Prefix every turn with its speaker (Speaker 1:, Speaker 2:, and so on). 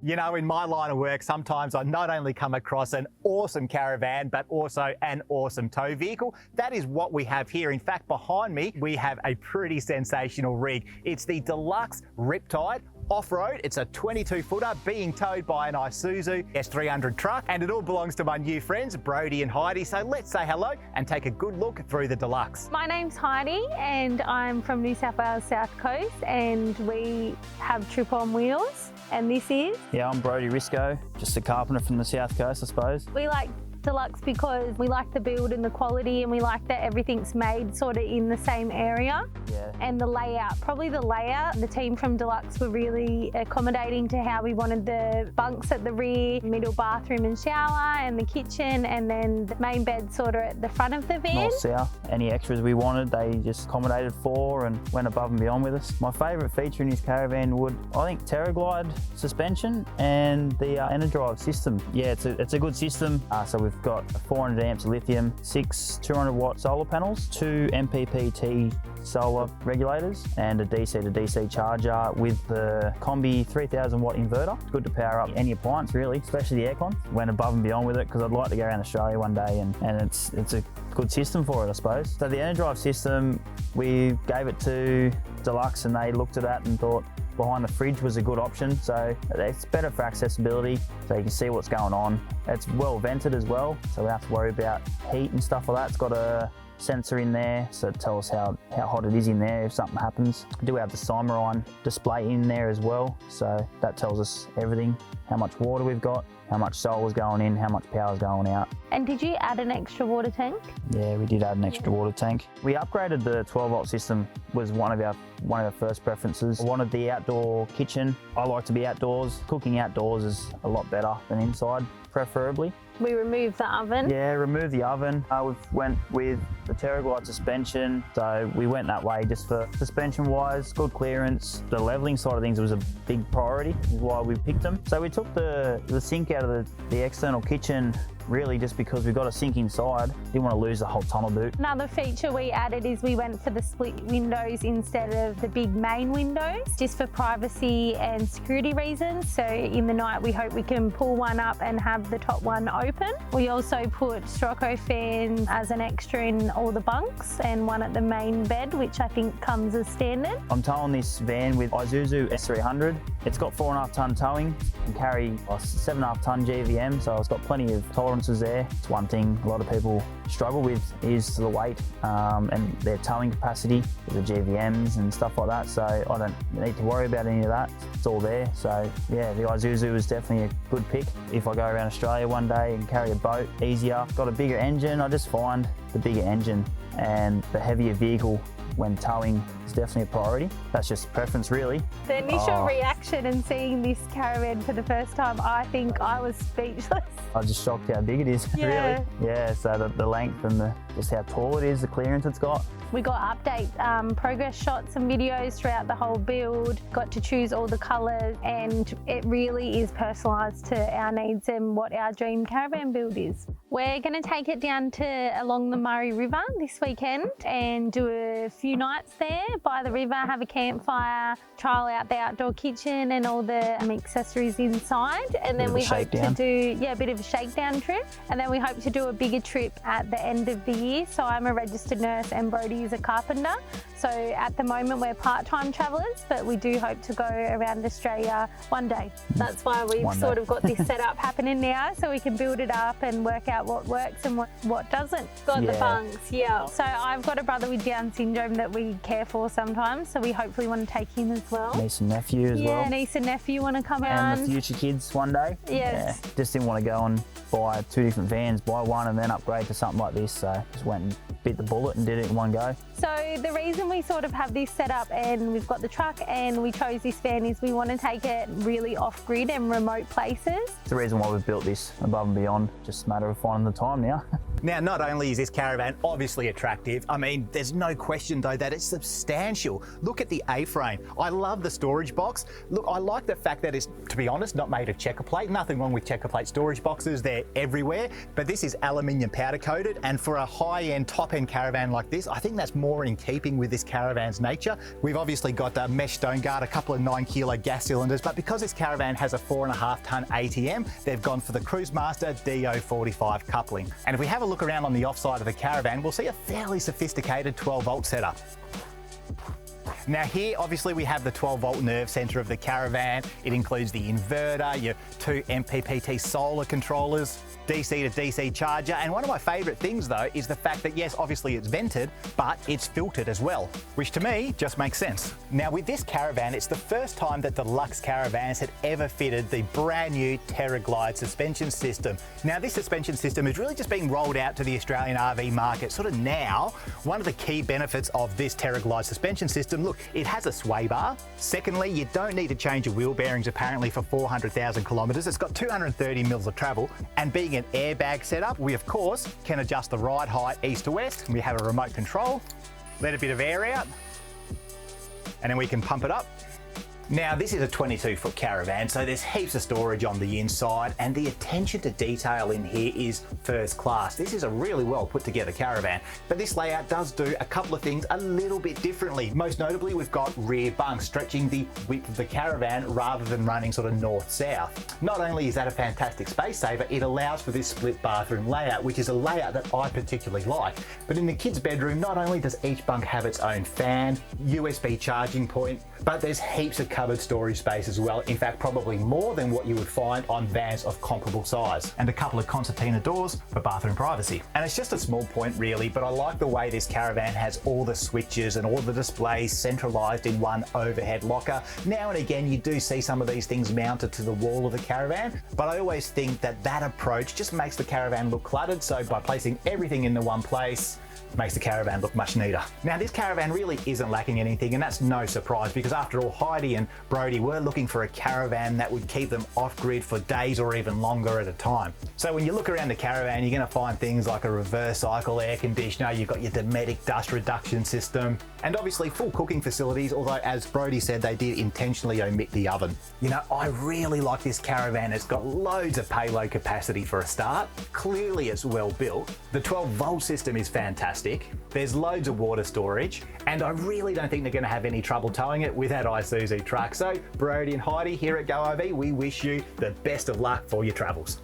Speaker 1: You know, in my line of work, sometimes I not only come across an awesome caravan, but also an awesome tow vehicle. That is what we have here. In fact, behind me, we have a pretty sensational rig. It's the Deluxe Riptide Off-Road. It's a 22-footer being towed by an Isuzu S300 truck, and it all belongs to my new friends, Brodie and Heidi. So let's say hello and take a good look through the Deluxe.
Speaker 2: My name's Heidi and I'm from New South Wales South Coast, and we have Trip on Wheels. And this is?
Speaker 3: Yeah, I'm Brodie Risco, just a carpenter from the South Coast, I suppose.
Speaker 2: We like Deluxe because we like the build and the quality, and we like that everything's made sort of in the same area.
Speaker 3: Yeah.
Speaker 2: And the layout, probably the layout. The team from Deluxe were really accommodating to how we wanted the bunks at the rear, middle bathroom and shower, and the kitchen, and then the main bed sort of at the front of the van.
Speaker 3: North, south, any extras we wanted, they just accommodated for and went above and beyond with us. My favourite feature in this caravan would, I think, TerraGlide suspension and the Enerdrive system. Yeah, it's a good system. So we've got 400 amps of lithium, 6 200-watt solar panels, 2 MPPT solar regulators, and a DC to DC charger with the Combi 3000-watt inverter. It's good to power up any appliance, really, especially the aircon. Went above and beyond with it because I'd like to go around Australia one day, and it's a good system for it, I suppose. So the Enerdrive system, we gave it to Deluxe and they looked at that and thought behind the fridge was a good option. So it's better for accessibility, so you can see what's going on. It's well vented as well, so we don't have to worry about heat and stuff like that. It's got a sensor in there, so it tells how hot it is in there if something happens. We do have the Cimarron display in there as well, so that tells us everything, how much water we've got, how much solar's going in, how much power's going out.
Speaker 2: And did you add an extra water tank?
Speaker 3: Yeah, we did add an extra water tank. We upgraded the 12-volt system, was one of our first preferences. I wanted the outdoor kitchen. I like to be outdoors. Cooking outdoors is a lot better than inside, preferably.
Speaker 2: We removed the oven.
Speaker 3: Yeah, remove the oven. We went with the TerraGlide suspension, so we went that way just for suspension-wise, good clearance. The levelling side of things was a big priority, is why we picked them. So we took the sink out of the external kitchen, really just because we've got a sink inside. Didn't want to lose the whole tunnel boot.
Speaker 2: Another feature we added is we went for the split windows instead of the big main windows, just for privacy and security reasons. So in the night we hope we can pull one up and have the top one open. We also put Sirocco fans as an extra in all the bunks and one at the main bed, which I think comes as standard.
Speaker 3: I'm towing this van with Isuzu S300. It's got 4.5 tonne towing and carry a 7.5 tonne GVM, so it's got plenty of tolerances there. It's one thing a lot of people struggle with is the weight and their towing capacity with the GVMs and stuff like that, so I don't need to worry about any of that. It's all there. So yeah, the Isuzu is definitely a good pick. If I go around Australia one day and carry a boat, easier. Got a bigger engine. I just find the bigger engine and the heavier vehicle when towing is definitely a priority. That's just preference, really.
Speaker 2: The initial reaction and seeing this caravan for the first time, I think I was speechless.
Speaker 3: I was just shocked how big it is,
Speaker 2: Yeah.
Speaker 3: really. Yeah, so the length and just how tall it is, the clearance it's got.
Speaker 2: We got update progress shots and videos throughout the whole build, got to choose all the colours, and it really is personalised to our needs and what our dream caravan build is. We're going to take it down to along the Murray River this weekend and do a few nights there by the river, have a campfire, trial out the outdoor kitchen and all the accessories inside, and then we hope to do a bit of a shakedown trip, and then we hope to do a bigger trip at the end of the year. So I'm a registered nurse and Brodie is a carpenter, so at the moment we're part-time travellers, but we do hope to go around Australia one day. That's why we've sort of got this setup happening now, so we can build it up and work out what works and what doesn't. Got the bunks, yeah. So I've got a brother with Down syndrome that we care for sometimes, so we hopefully want to take him as well.
Speaker 3: Niece and nephew as well.
Speaker 2: Yeah, niece and nephew want to come around.
Speaker 3: And the future kids one day.
Speaker 2: Yes.
Speaker 3: Yeah, just didn't want to go and buy 2 different vans, buy one and then upgrade to something like this, so just went and bit the bullet and did it in one go.
Speaker 2: So the reason we sort of have this set up and we've got the truck and we chose this van is we want to take it really off-grid and remote places.
Speaker 3: It's the reason why we've built this above and beyond, just a matter of finding the time now.
Speaker 1: Now, not only is this caravan obviously attractive, I mean, there's no question though that it's substantial. Look at the A-frame. I love the storage box. Look, I like the fact that it's, to be honest, not made of checker plate. Nothing wrong with checker plate storage boxes, they're everywhere, but this is aluminium powder coated, and for a high-end, top-end caravan like this, I think that's more in keeping with this caravan's nature. We've obviously got the mesh stone guard, a couple of 9-kilo gas cylinders, but because this caravan has a 4.5-ton ATM, they've gone for the Cruisemaster DO45 coupling. And if we have a look around on the offside of the caravan, we'll see a fairly sophisticated 12-volt setup. Now here, obviously, we have the 12-volt nerve centre of the caravan. It includes the inverter, your 2 MPPT solar controllers, DC to DC charger, and one of my favourite things though is the fact that yes, obviously it's vented, but it's filtered as well, which to me just makes sense. Now with this caravan, it's the first time that the Lux Caravans had ever fitted the brand new TerraGlide suspension system. Now this suspension system is really just being rolled out to the Australian RV market sort of now. One of the key benefits of this TerraGlide suspension system, look, it has a sway bar. Secondly, you don't need to change your wheel bearings apparently for 400,000 kilometres. It's got 230 mils of travel, and being an airbag setup, we of course can adjust the ride height east to west. We have a remote control, let a bit of air out, and then we can pump it up. Now this is a 22-foot caravan, so there's heaps of storage on the inside, and the attention to detail in here is first class. This is a really well put together caravan, but this layout does do a couple of things a little bit differently. Most notably, we've got rear bunks stretching the width of the caravan rather than running sort of north-south. Not only is that a fantastic space saver, it allows for this split bathroom layout, which is a layout that I particularly like. But in the kids' bedroom, not only does each bunk have its own fan, USB charging point, but there's heaps of cupboard storage space as well. In fact, probably more than what you would find on vans of comparable size. And a couple of concertina doors for bathroom privacy. And it's just a small point really, but I like the way this caravan has all the switches and all the displays centralised in one overhead locker. Now and again, you do see some of these things mounted to the wall of the caravan, but I always think that that approach just makes the caravan look cluttered. So by placing everything in the one place, makes the caravan look much neater. Now this caravan really isn't lacking anything, and that's no surprise because after all, Heidi and Brody were looking for a caravan that would keep them off-grid for days or even longer at a time. So when you look around the caravan, you're going to find things like a reverse cycle air conditioner, you've got your Dometic dust reduction system, and obviously full cooking facilities, although as Brody said, they did intentionally omit the oven. You know, I really like this caravan. It's got loads of payload capacity for a start. Clearly it's well built. The 12-volt system is fantastic. There's loads of water storage, and I really don't think they're going to have any trouble towing it with that Isuzu truck. So Brody and Heidi here at Go RV, we wish you the best of luck for your travels.